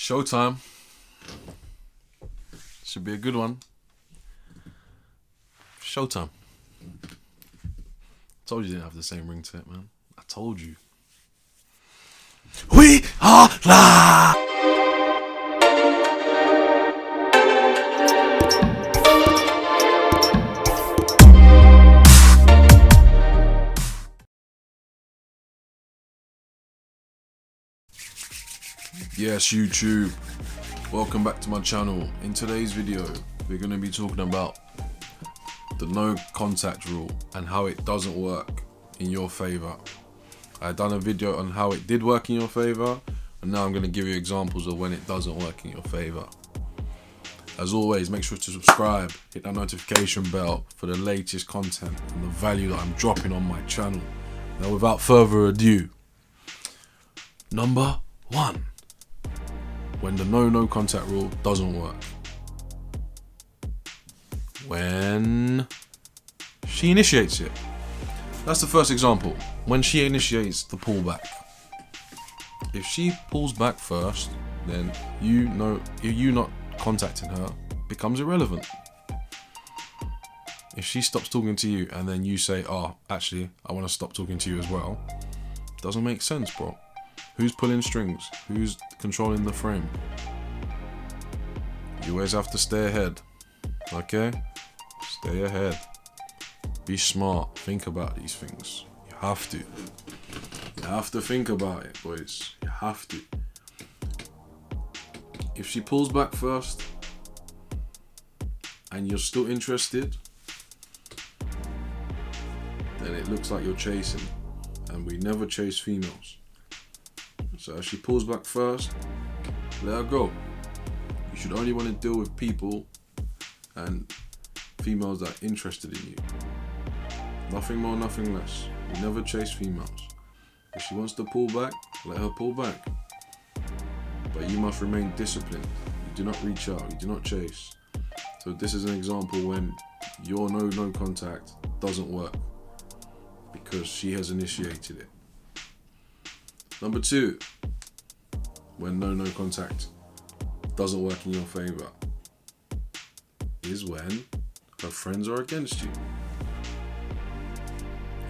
Showtime. Should be a good one. Showtime. Told you didn't have the same ring to it, man. I told you. We are live. Yes, YouTube. Welcome back to my channel. In today's video, we're going to be talking about the no contact rule and how it doesn't work in your favor. I've done a video on how it did work in your favor, and now I'm going to give you examples of when it doesn't work in your favor. As always, make sure to subscribe, hit that notification bell for the latest content and the value that I'm dropping on my channel. Now, without further ado, number 1. When the no contact rule doesn't work. When she initiates it. That's the first example. When she initiates the pullback. If she pulls back first, then you not contacting her becomes irrelevant. If she stops talking to you and then you say, oh, actually, I want to stop talking to you as well, doesn't make sense, bro. Who's pulling strings? Who's controlling the frame? You always have to stay ahead. Okay? Stay ahead. Be smart. Think about these things. You have to. You have to think about it, boys. You have to. If she pulls back first and you're still interested, then it looks like you're chasing. And we never chase females. So if she pulls back first, let her go. You should only want to deal with people and females that are interested in you. Nothing more, nothing less. You never chase females. If she wants to pull back, let her pull back. But you must remain disciplined. You do not reach out, you do not chase. So this is an example when your no contact doesn't work because she has initiated it. Number 2, when no contact doesn't work in your favor, is when her friends are against you.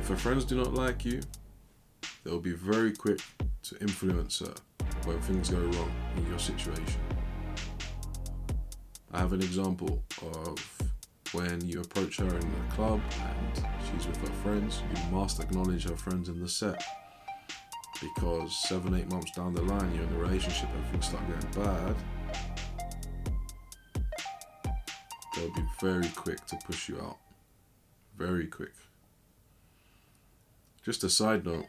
If her friends do not like you, they'll be very quick to influence her when things go wrong in your situation. I have an example of when you approach her in the club and she's with her friends, you must acknowledge her friends in the set. Because 7-8 months down the line, you're in a relationship and things start getting bad, they'll be very quick to push you out. Very quick. Just a side note,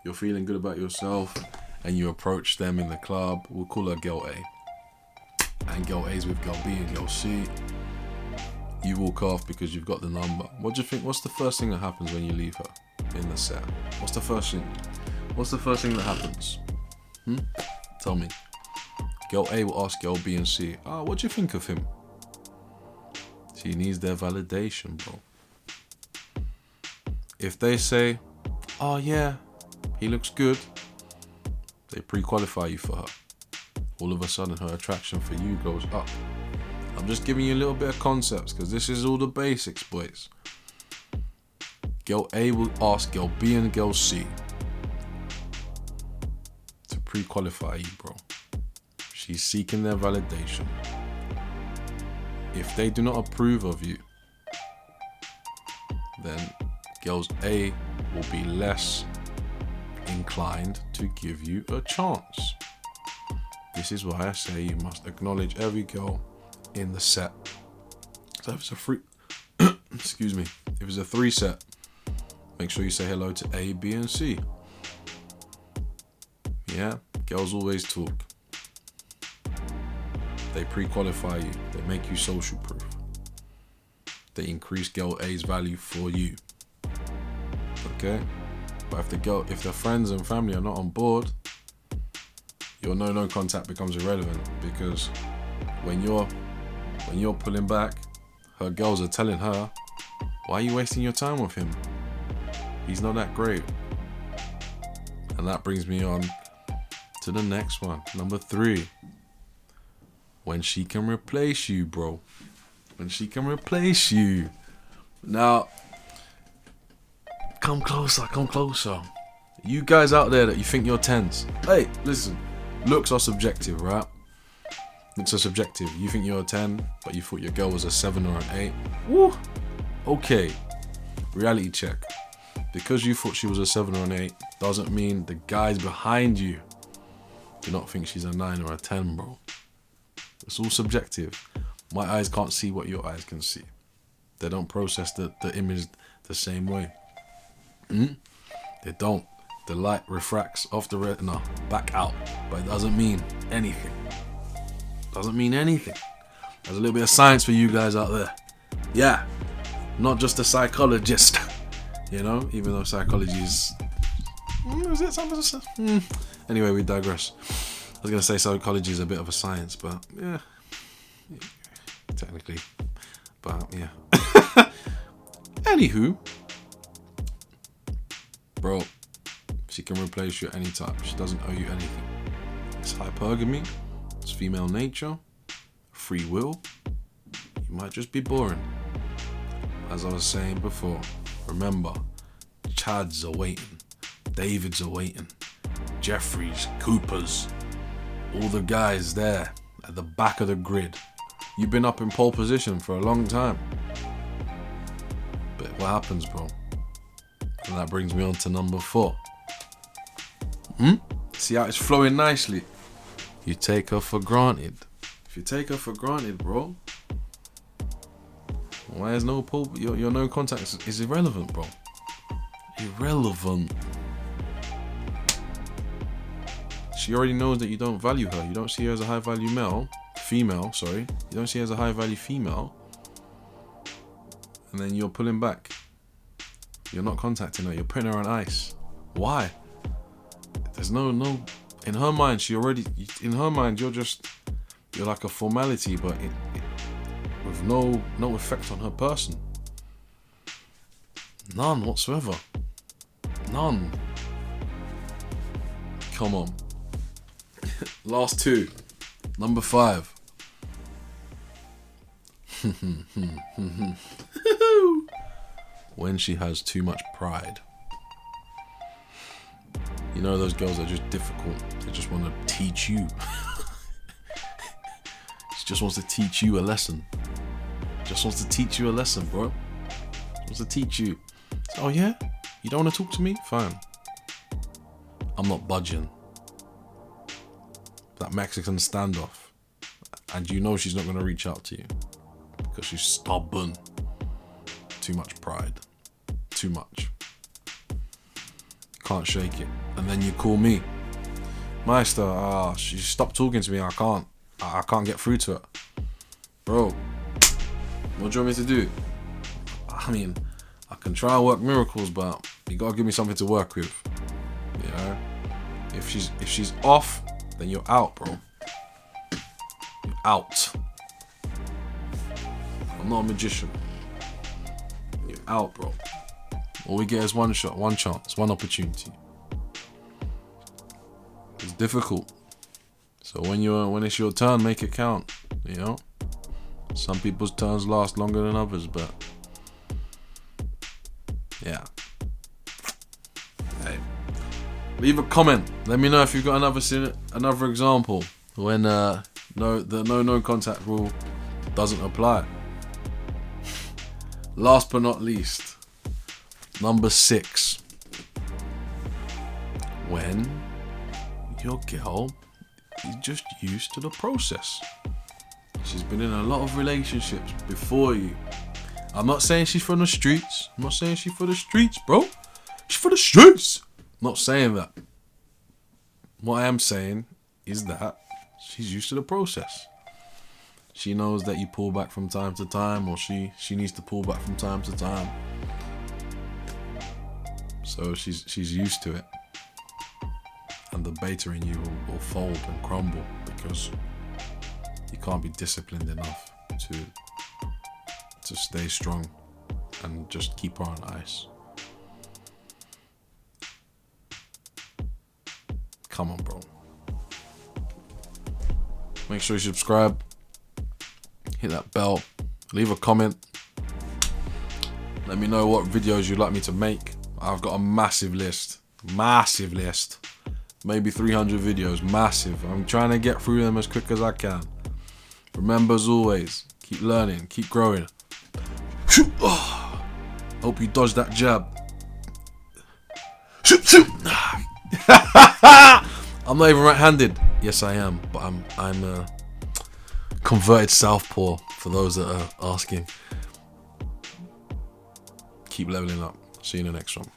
you're feeling good about yourself and you approach them in the club, we'll call her girl A. And girl A's with girl B and girl C. You walk off because you've got the number. What do you think? What's the first thing that happens when you leave her in the set? What's the first thing? What's the first thing that happens? Tell me. Girl A will ask girl B and C, what do you think of him? She needs their validation, bro. If they say, oh yeah, he looks good, they pre-qualify you for her. All of a sudden her attraction for you goes up. I'm just giving you a little bit of concepts because this is all the basics, boys. Girl A will ask girl B and girl C pre-qualify you, bro. She's seeking their validation. If they do not approve of you, then girls A will be less inclined to give you a chance. This is why I say you must acknowledge every girl in the set. So if it's a excuse me, if it's a 3 set, make sure you say hello to A, B, and C. Yeah, girls always talk. They pre-qualify you. They make you social proof. They increase girl A's value for you. Okay? But if the friends and family are not on board, your no contact becomes irrelevant because when you're pulling back, her girls are telling her, why are you wasting your time with him? He's not that great. And that brings me on to the next one. Number 3, When she can replace you, bro. When she can replace you. Now, come closer, come closer. You guys out there that you think you're 10s. Hey, listen. Looks are subjective, right? Looks are subjective. You think you're a 10, but you thought your girl was a 7 or an 8. Woo! Okay. Reality check. Because you thought she was a 7 or an 8, doesn't mean the guys behind you do not think she's a 9 or a 10, bro. It's all subjective. My eyes can't see what your eyes can see. They don't process the image the same way. They don't. The light refracts off the retina back out, but it doesn't mean anything. Doesn't mean anything. There's a little bit of science for you guys out there. Yeah, not just a psychologist. You know, even though psychology is it something? Anyway, we digress. I was gonna say psychology is a bit of a science, but yeah, technically, but yeah. Anywho, bro, she can replace you at any time. She doesn't owe you anything. It's hypergamy. It's female nature. Free will. You might just be boring. As I was saying before, remember, Chad's are waiting. David's are waiting. Jeffries, Coopers, all the guys there at the back of the grid. You've been up in pole position for a long time. But what happens, bro? And that brings me on to number 4. See how it's flowing nicely? You take her for granted. If you take her for granted, bro, why is no pole? Your no contact is irrelevant, bro. Irrelevant. She already knows that you don't value her. You don't see her as a high value female, sorry. You don't see her as a high value female. And then you're pulling back. You're not contacting her. You're putting her on ice. Why? There's no, in her mind, you're like a formality, but with no effect on her person. None whatsoever. None. Come on. Last 2. Number 5. When she has too much pride. You know those girls are just difficult. They just want to teach you. She just wants to teach you a lesson. Just wants to teach you a lesson, bro. She wants to teach you. Oh yeah? You don't want to talk to me? Fine. I'm not budging. That Mexican standoff. And you know she's not going to reach out to you. Because she's stubborn. Too much pride. Too much. Can't shake it. And then you call me. Meister, she stopped talking to me. I can't get through to her. Bro, what do you want me to do? I mean, I can try and work miracles, but you gotta give me something to work with. You know? If she's off, then you're out, bro. You're out. I'm not a magician. You're out, bro. All we get is one shot, one chance, one opportunity. It's difficult. So when it's your turn, make it count. You know? Some people's turns last longer than others, but yeah. Hey, leave a comment. Let me know if you've got another example when the no contact rule doesn't apply. Last but not least, number 6. When your girl is just used to the process. She's been in a lot of relationships before you. I'm not saying she's from the streets. I'm not saying she's for the streets, bro. She's for the streets. I'm not saying that. What I am saying is that she's used to the process. She knows that you pull back from time to time, or she needs to pull back from time to time. So she's used to it. And the beta in you will fold and crumble because you can't be disciplined enough to stay strong and just keep her on ice. Come on, bro. Make sure you subscribe. hit that bell, leave a comment. Let me know what videos you'd like me to make. I've got a massive list, maybe 300 videos, massive. I'm trying to get through them as quick as I can. Remember, as always, keep learning, keep growing. Hope you dodged that jab. I'm not even right-handed. Yes, I am, but I'm a converted southpaw, for those that are asking. Keep leveling up. See you in the next one.